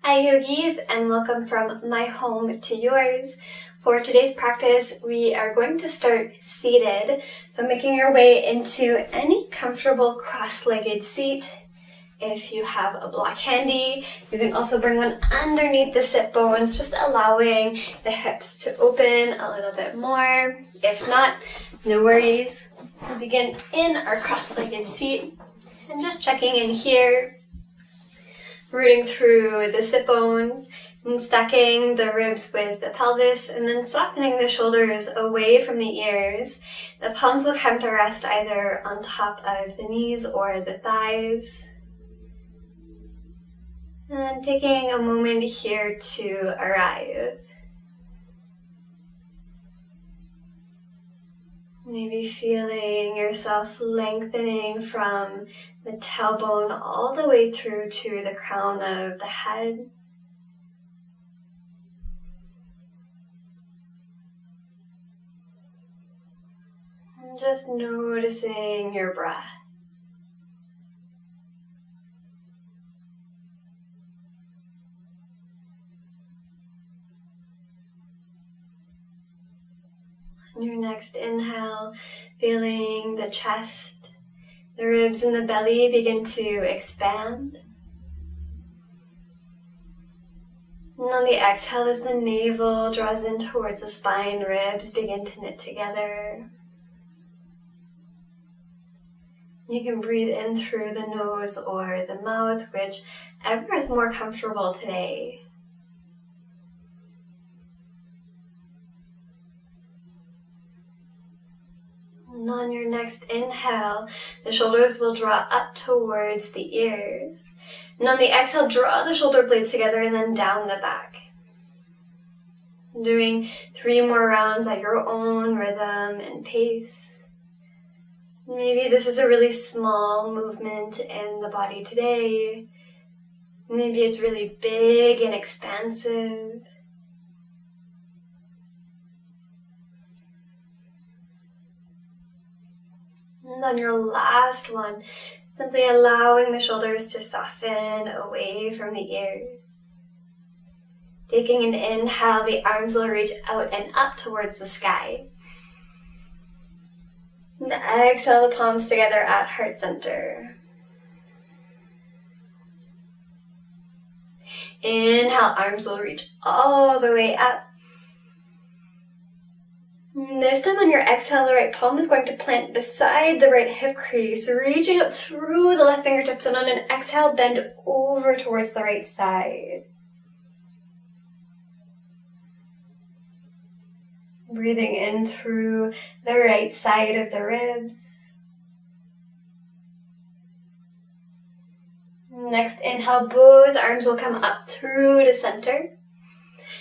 Hi yogis, and welcome from my home to yours. For today's practice, we are going to start seated. So making your way into any comfortable cross-legged seat. If you have a block handy, you can also bring one underneath the sit bones, just allowing the hips to open a little bit more. If not, no worries. We'll begin in our cross-legged seat and just checking in here. Rooting through the sit bones and stacking the ribs with the pelvis and then softening the shoulders away from the ears. The palms will come to rest either on top of the knees or the thighs. And then taking a moment here to arrive. Maybe feeling yourself lengthening from the tailbone all the way through to the crown of the head. And just noticing your breath. On your next inhale, feeling the chest, the ribs and the belly begin to expand. And on the exhale, as the navel draws in towards the spine, ribs begin to knit together. You can breathe in through the nose or the mouth, whichever is more comfortable today. And on your next inhale, the shoulders will draw up towards the ears. And on the exhale, draw the shoulder blades together and then down the back. Doing 3 more rounds at your own rhythm and pace. Maybe this is a really small movement in the body today. Maybe it's really big and expansive. And on your last one, simply allowing the shoulders to soften away from the ears. Taking an inhale, the arms will reach out and up towards the sky. And exhale, the palms together at heart center. Inhale, arms will reach all the way up. This time on your exhale, the right palm is going to plant beside the right hip crease, reaching up through the left fingertips, and on an exhale, bend over towards the right side. Breathing in through the right side of the ribs. Next inhale, both arms will come up through to center.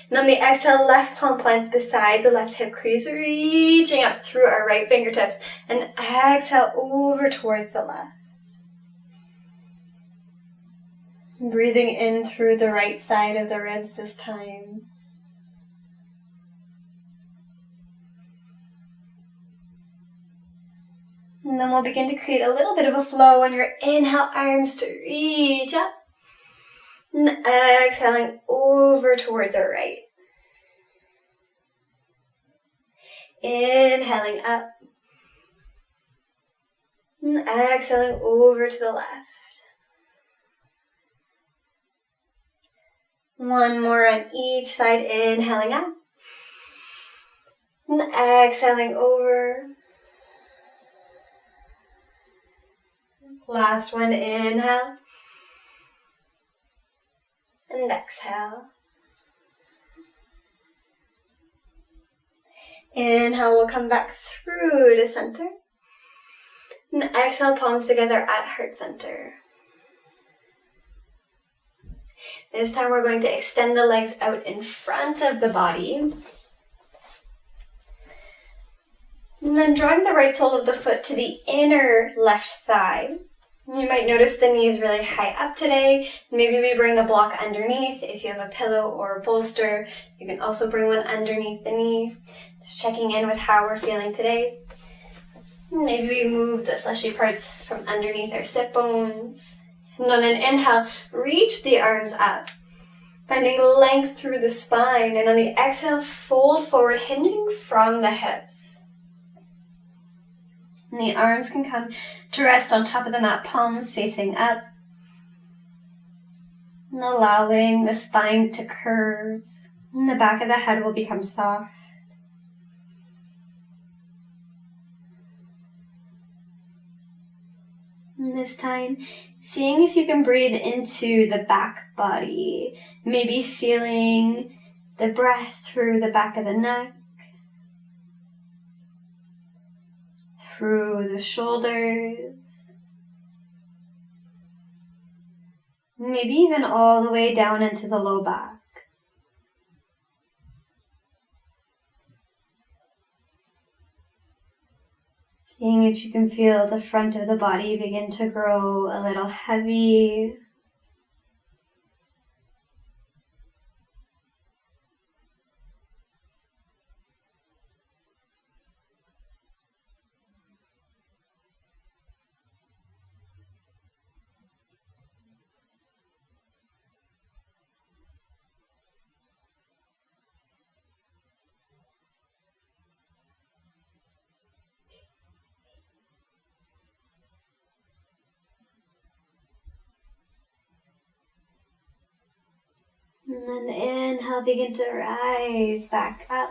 And on the exhale, left palm plants beside the left hip crease, reaching up through our right fingertips. And exhale over towards the left. Breathing in through the right side of the ribs this time. And then we'll begin to create a little bit of a flow on your inhale, arms to reach up. And exhaling over towards our right. Inhaling up. And exhaling over to the left. One more on each side, inhaling up. And exhaling over. Last one, inhale. And exhale. Inhale, we'll come back through to center. And exhale, palms together at heart center. This time we're going to extend the legs out in front of the body. And then drawing the right sole of the foot to the inner left thigh. You might notice the knee is really high up today. Maybe we bring a block underneath. If you have a pillow or a bolster, you can also bring one underneath the knee. Just checking in with how we're feeling today. Maybe we move the fleshy parts from underneath our sit bones. And on an inhale, reach the arms up. Finding length through the spine, and on the exhale, fold forward, hinging from the hips. And the arms can come to rest on top of the mat, palms facing up. And allowing the spine to curve. And the back of the head will become soft. And this time, seeing if you can breathe into the back body. Maybe feeling the breath through the back of the neck. Through the shoulders. Maybe even all the way down into the low back. Seeing if you can feel the front of the body begin to grow a little heavy. And then inhale, begin to rise back up.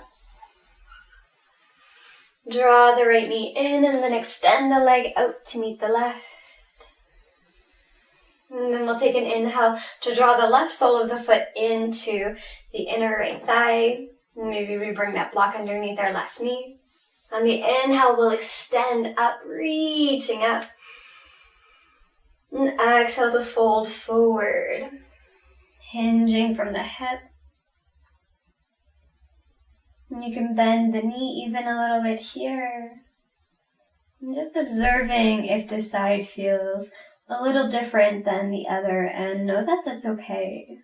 Draw the right knee in and then extend the leg out to meet the left. And then we'll take an inhale to draw the left sole of the foot into the inner right thigh. Maybe we bring that block underneath our left knee. On the inhale, we'll extend up, reaching up. And exhale to fold forward. Hinging from the hip. And you can bend the knee even a little bit here. And just observing if this side feels a little different than the other, and know that that's okay.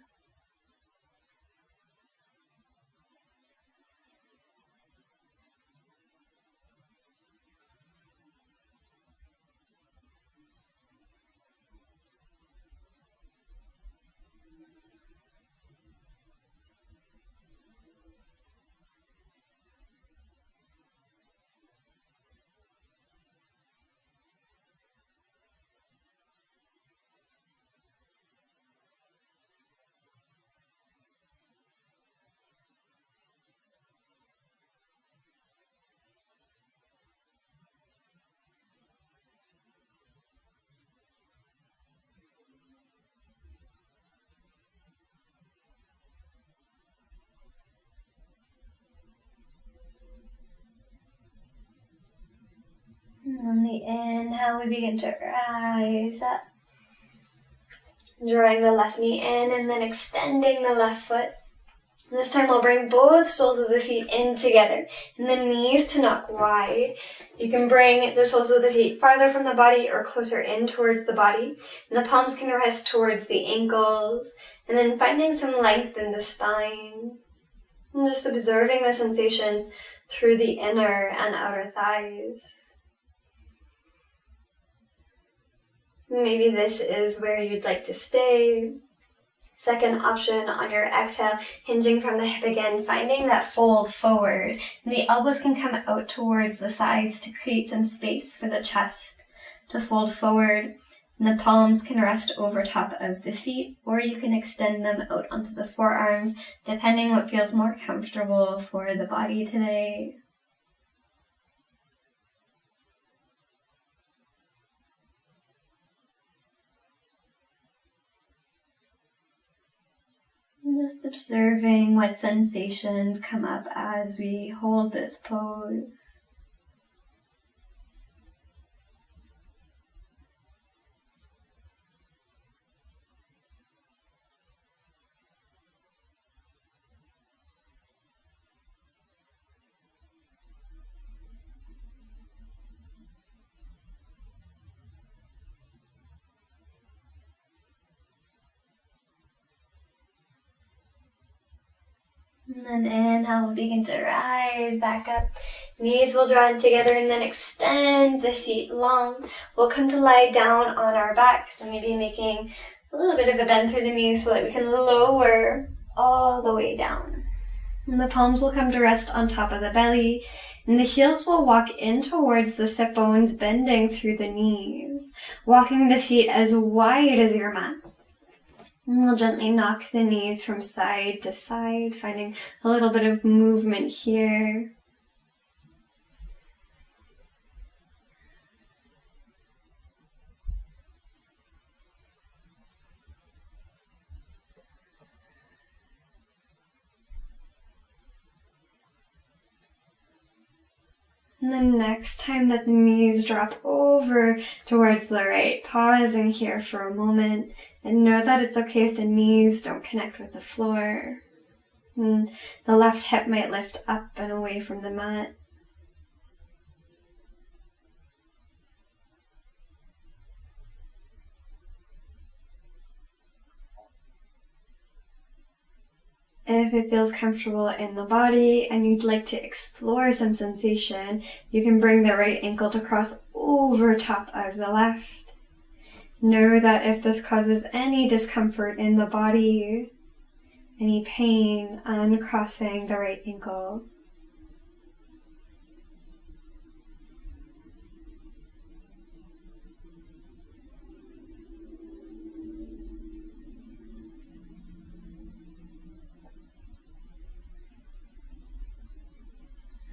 And on the inhale, we begin to rise up. Drawing the left knee in and then extending the left foot. This time we'll bring both soles of the feet in together and the knees to knock wide. You can bring the soles of the feet farther from the body or closer in towards the body. And the palms can rest towards the ankles. And then finding some length in the spine. And just observing the sensations through the inner and outer thighs. Maybe this is where you'd like to stay. Second option on your exhale, hinging from the hip again, finding that fold forward. And the elbows can come out towards the sides to create some space for the chest to fold forward. And the palms can rest over top of the feet, or you can extend them out onto the forearms, depending what feels more comfortable for the body today. Just observing what sensations come up as we hold this pose. And then inhale, we'll begin to rise back up. Knees will draw in together and then extend the feet long. We'll come to lie down on our back. So maybe making a little bit of a bend through the knees so that we can lower all the way down. And the palms will come to rest on top of the belly, and the heels will walk in towards the sit bones, bending through the knees, walking the feet as wide as your mat. And we'll gently knock the knees from side to side, finding a little bit of movement here. And the next time that the knees drop over towards the right, pausing here for a moment and know that it's okay if the knees don't connect with the floor. And the left hip might lift up and away from the mat. If it feels comfortable in the body and you'd like to explore some sensation, you can bring the right ankle to cross over top of the left. Know that if this causes any discomfort in the body, any pain, uncrossing the right ankle.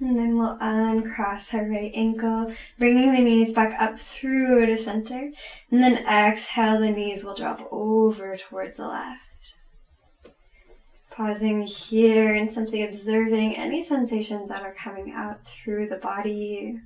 And then we'll uncross our right ankle, bringing the knees back up through to center. And then exhale, the knees will drop over towards the left. Pausing here and simply observing any sensations that are coming out through the body.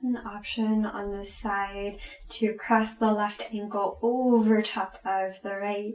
An option on this side to cross the left ankle over top of the right.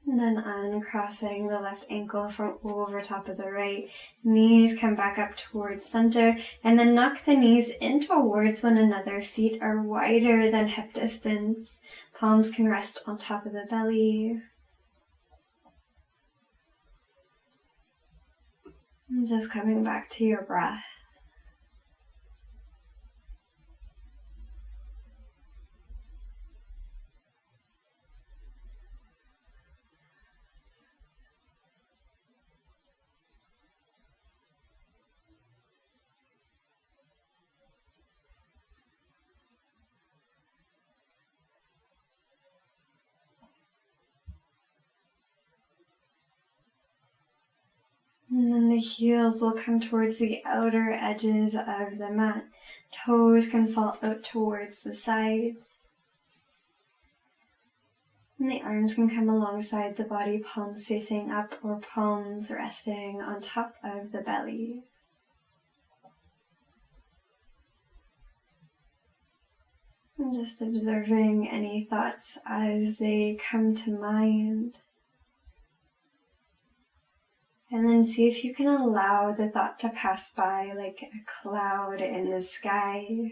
And then uncrossing the left ankle from over top of the right. Knees come back up towards center, and then knock the knees in towards one another. Feet are wider than hip distance. Palms can rest on top of the belly. And just coming back to your breath. And then the heels will come towards the outer edges of the mat. Toes can fall out towards the sides. And the arms can come alongside the body, palms facing up or palms resting on top of the belly. And just observing any thoughts as they come to mind. And then see if you can allow the thought to pass by like a cloud in the sky.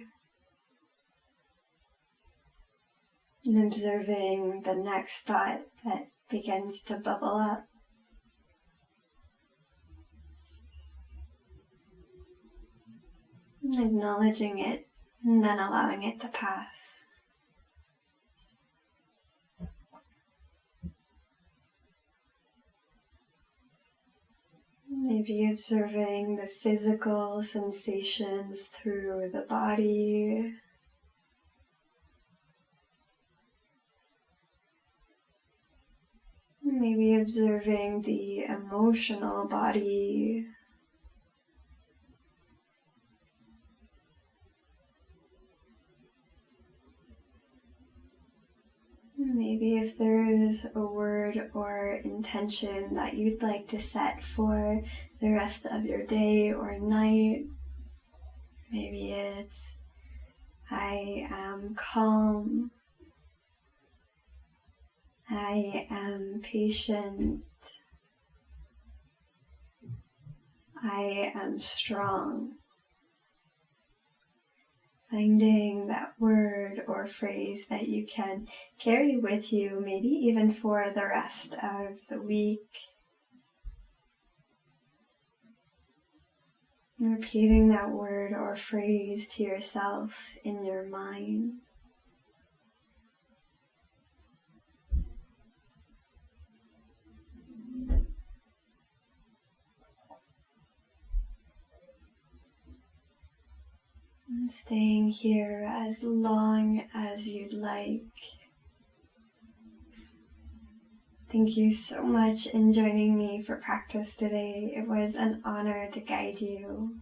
And observing the next thought that begins to bubble up. And acknowledging it and then allowing it to pass. Maybe observing the physical sensations through the body. Maybe observing the emotional body. Maybe if there is a word or intention that you'd like to set for the rest of your day or night, Maybe it's I am calm, I am patient, I am strong. Finding that word or phrase that you can carry with you, maybe even for the rest of the week. And repeating that word or phrase to yourself in your mind. And staying here as long as you'd like. Thank you so much in joining me for practice today. It was an honor to guide you.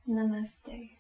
Namaste.